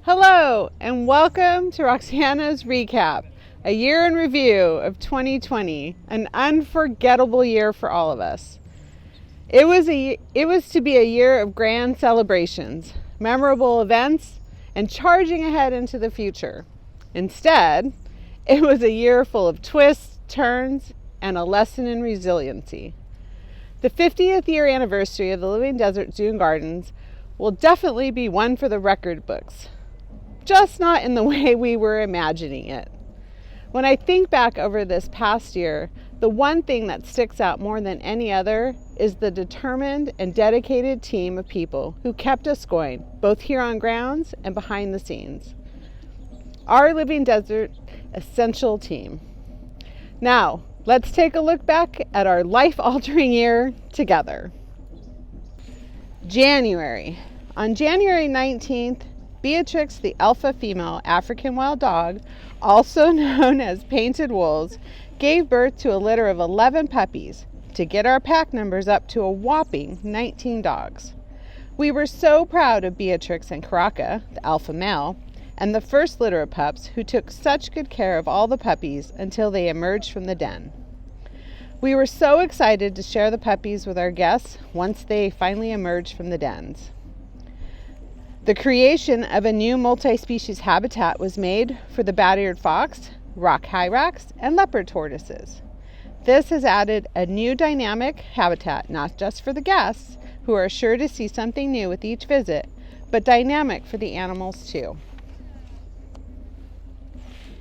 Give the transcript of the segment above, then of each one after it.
Hello, and welcome to RoxAnna's Recap, a year in review of 2020, an unforgettable year for all of us. It was to be a year of grand celebrations, memorable events, and charging ahead into the future. Instead, it was a year full of twists, turns, and a lesson in resiliency. The 50th year anniversary of the Living Desert Zoo and Gardens will definitely be one for the record books, just not in the way we were imagining it. When I think back over this past year, the one thing that sticks out more than any other is the determined and dedicated team of people who kept us going, both here on grounds and behind the scenes. Our Living Desert Essential team. Now, let's take a look back at our life-altering year together. January. On January 19th, Beatrix, the alpha female African wild dog, also known as Painted Wolves, gave birth to a litter of 11 puppies to get our pack numbers up to a whopping 19 dogs. We were so proud of Beatrix and Karaka, the alpha male, and the first litter of pups who took such good care of all the puppies until they emerged from the den. We were so excited to share the puppies with our guests once they finally emerged from the dens. The creation of a new multi-species habitat was made for the bat-eared fox, rock hyrax, and leopard tortoises. This has added a new dynamic habitat, not just for the guests, who are sure to see something new with each visit, but dynamic for the animals too.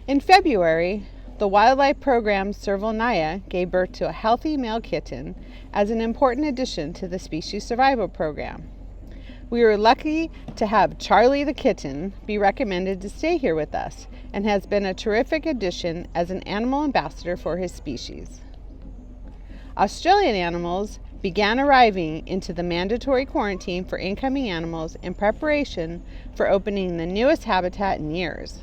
In February, the wildlife program Serval Naya gave birth to a healthy male kitten as an important addition to the species survival program. We were lucky to have Charlie the kitten be recommended to stay here with us and has been a terrific addition as an animal ambassador for his species. Australian animals began arriving into the mandatory quarantine for incoming animals in preparation for opening the newest habitat in years.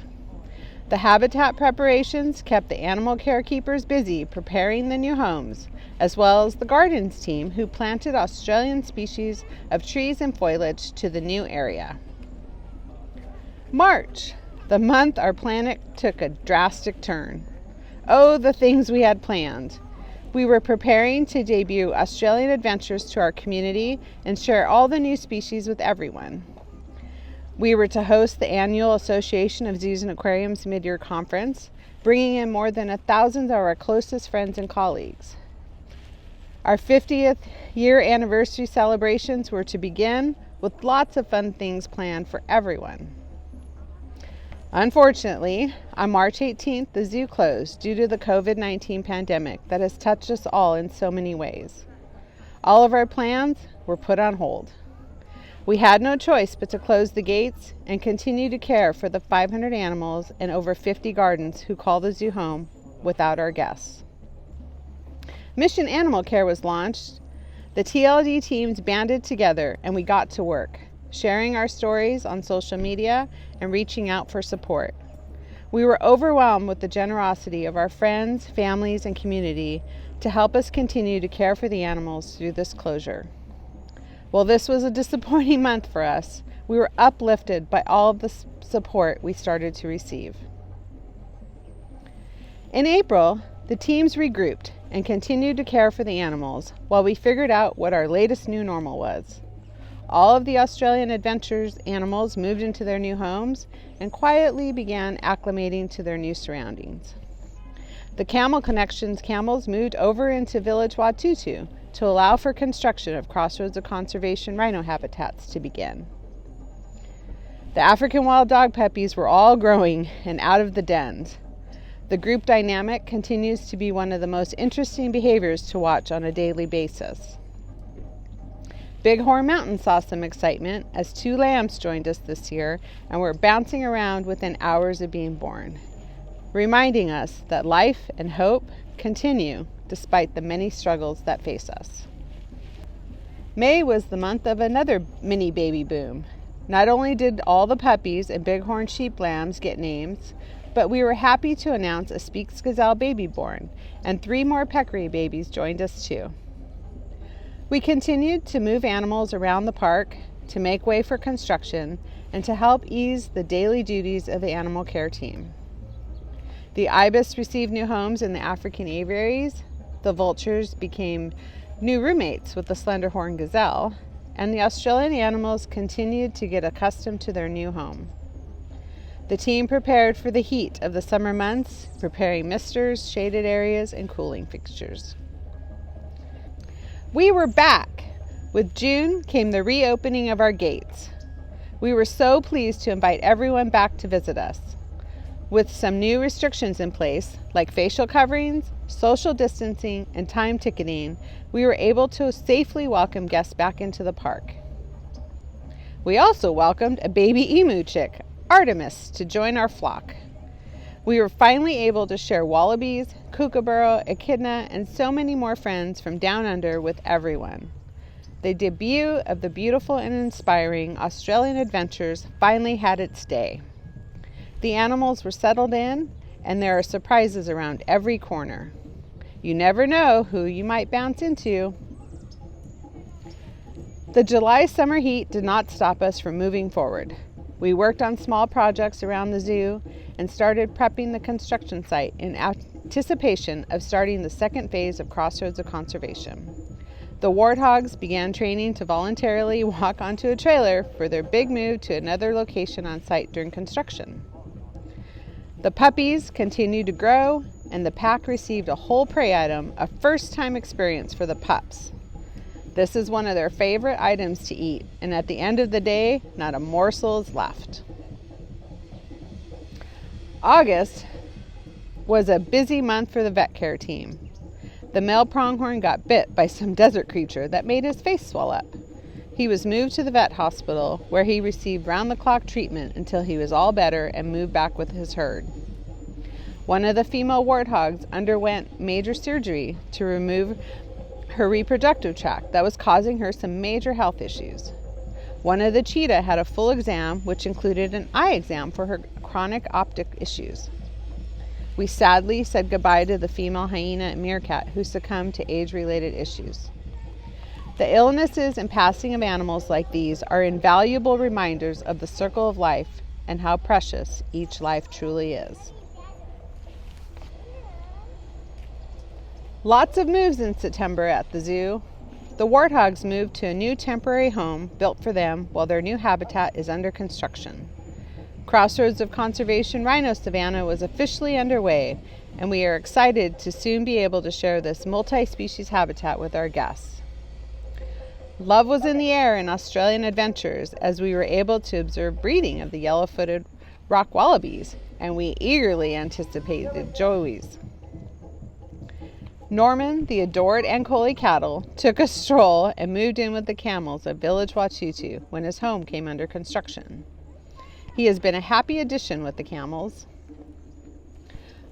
The habitat preparations kept the animal carekeepers busy preparing the new homes, as well as the gardens team who planted Australian species of trees and foliage to the new area. March, the month our planet took a drastic turn. Oh, the things we had planned. We were preparing to debut Australian adventures to our community and share all the new species with everyone. We were to host the annual Association of Zoos and Aquariums mid-year conference, bringing in more than 1,000 of our closest friends and colleagues. Our 50th year anniversary celebrations were to begin with lots of fun things planned for everyone. Unfortunately, on March 18th, the zoo closed due to the COVID-19 pandemic that has touched us all in so many ways. All of our plans were put on hold. We had no choice but to close the gates and continue to care for the 500 animals and over 50 gardens who call the zoo home without our guests. Mission Animal Care was launched. The TLD teams banded together and we got to work, sharing our stories on social media and reaching out for support. We were overwhelmed with the generosity of our friends, families, and community to help us continue to care for the animals through this closure. While this was a disappointing month for us, we were uplifted by all of the support we started to receive. In April, the teams regrouped and continued to care for the animals while we figured out what our latest new normal was. All of the Australian Adventures animals moved into their new homes and quietly began acclimating to their new surroundings. The Camel Connections camels moved over into Village Watutu to allow for construction of Crossroads of Conservation rhino habitats to begin. The African wild dog puppies were all growing and out of the dens. The group dynamic continues to be one of the most interesting behaviors to watch on a daily basis. Bighorn Mountain saw some excitement as 2 lambs joined us this year and were bouncing around within hours of being born, reminding us that life and hope continue despite the many struggles that face us. May was the month of another mini baby boom. Not only did all the puppies and bighorn sheep lambs get names, but we were happy to announce a Speaks Gazelle baby born, and 3 more peccary babies joined us too. We continued to move animals around the park to make way for construction and to help ease the daily duties of the animal care team. The ibis received new homes in the African aviaries, the vultures became new roommates with the slender-horned gazelle, and the Australian animals continued to get accustomed to their new home. The team prepared for the heat of the summer months, preparing misters, shaded areas, and cooling fixtures. We were back! With June came the reopening of our gates. We were so pleased to invite everyone back to visit us. With some new restrictions in place, like facial coverings, social distancing, and time ticketing, we were able to safely welcome guests back into the park. We also welcomed a baby emu chick, Artemis, to join our flock. We were finally able to share wallabies, kookaburra, echidna, and so many more friends from down under with everyone. The debut of the beautiful and inspiring Australian Adventures finally had its day. The animals were settled in, and there are surprises around every corner. You never know who you might bounce into. The July summer heat did not stop us from moving forward. We worked on small projects around the zoo and started prepping the construction site in anticipation of starting the second phase of Crossroads of Conservation. The warthogs began training to voluntarily walk onto a trailer for their big move to another location on site during construction. The puppies continued to grow, and the pack received a whole prey item, a first-time experience for the pups. This is one of their favorite items to eat, and at the end of the day, not a morsel is left. August was a busy month for the vet care team. The male pronghorn got bit by some desert creature that made his face swell up. He was moved to the vet hospital, where he received round-the-clock treatment until he was all better and moved back with his herd. One of the female warthogs underwent major surgery to remove her reproductive tract that was causing her some major health issues. One of the cheetah had a full exam, which included an eye exam for her chronic optic issues. We sadly said goodbye to the female hyena and meerkat who succumbed to age-related issues. The illnesses and passing of animals like these are invaluable reminders of the circle of life and how precious each life truly is. Lots of moves in September at the zoo. The warthogs moved to a new temporary home built for them while their new habitat is under construction. Crossroads of Conservation Rhino Savanna was officially underway, and we are excited to soon be able to share this multi-species habitat with our guests. Love was in the air in Australian Adventures as we were able to observe breeding of the yellow-footed rock wallabies, and we eagerly anticipated joeys. Norman, the adored Ankole cattle, took a stroll and moved in with the camels at Village Watutu when his home came under construction. He has been a happy addition with the camels.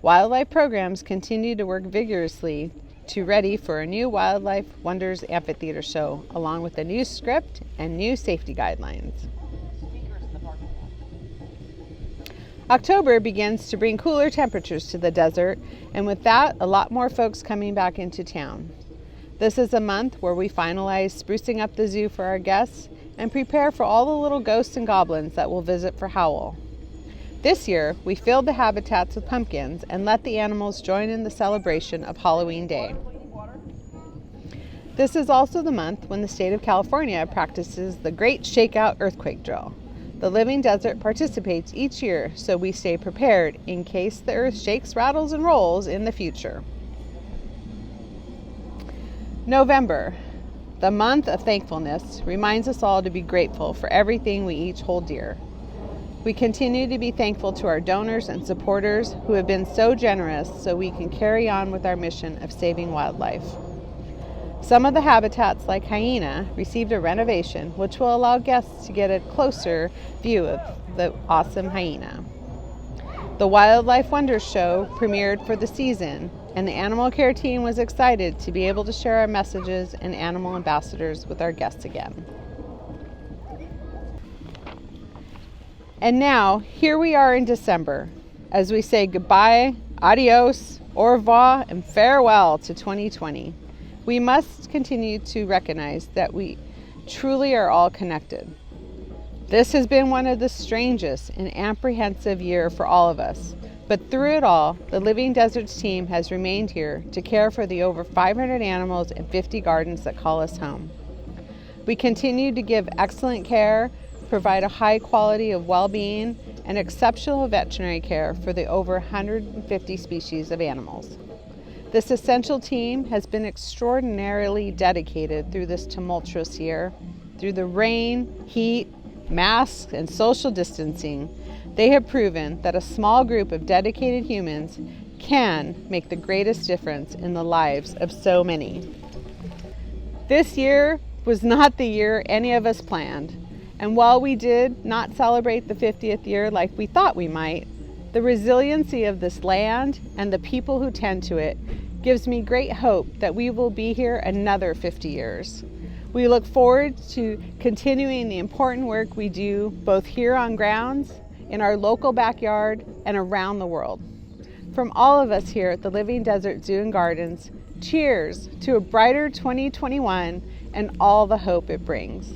Wildlife programs continue to work vigorously to ready for a new Wildlife Wonders Amphitheater show, along with a new script and new safety guidelines. October begins to bring cooler temperatures to the desert, and with that, a lot more folks coming back into town. This is a month where we finalize sprucing up the zoo for our guests and prepare for all the little ghosts and goblins that will visit for Howl. This year, we filled the habitats with pumpkins and let the animals join in the celebration of Halloween Day. This is also the month when the state of California practices the Great Shakeout Earthquake Drill. The living desert participates each year, so we stay prepared in case the earth shakes, rattles, and rolls in the future. November, the month of thankfulness, reminds us all to be grateful for everything we each hold dear. We continue to be thankful to our donors and supporters who have been so generous so we can carry on with our mission of saving wildlife. Some of the habitats, like hyena, received a renovation which will allow guests to get a closer view of the awesome hyena. The Wildlife Wonders show premiered for the season, and the animal care team was excited to be able to share our messages and animal ambassadors with our guests again. And now, here we are in December, as we say goodbye, adios, au revoir, and farewell to 2020. We must continue to recognize that we truly are all connected. This has been one of the strangest and apprehensive year for all of us. But through it all, the Living Deserts team has remained here to care for the over 500 animals and 50 gardens that call us home. We continue to give excellent care, provide a high quality of well-being, and exceptional veterinary care for the over 150 species of animals. This essential team has been extraordinarily dedicated through this tumultuous year. Through the rain, heat, masks, and social distancing, they have proven that a small group of dedicated humans can make the greatest difference in the lives of so many. This year was not the year any of us planned, and while we did not celebrate the 50th year like we thought we might, the resiliency of this land and the people who tend to it gives me great hope that we will be here another 50 years. We look forward to continuing the important work we do both here on grounds, in our local backyard, and around the world. From all of us here at the Living Desert Zoo and Gardens, cheers to a brighter 2021 and all the hope it brings.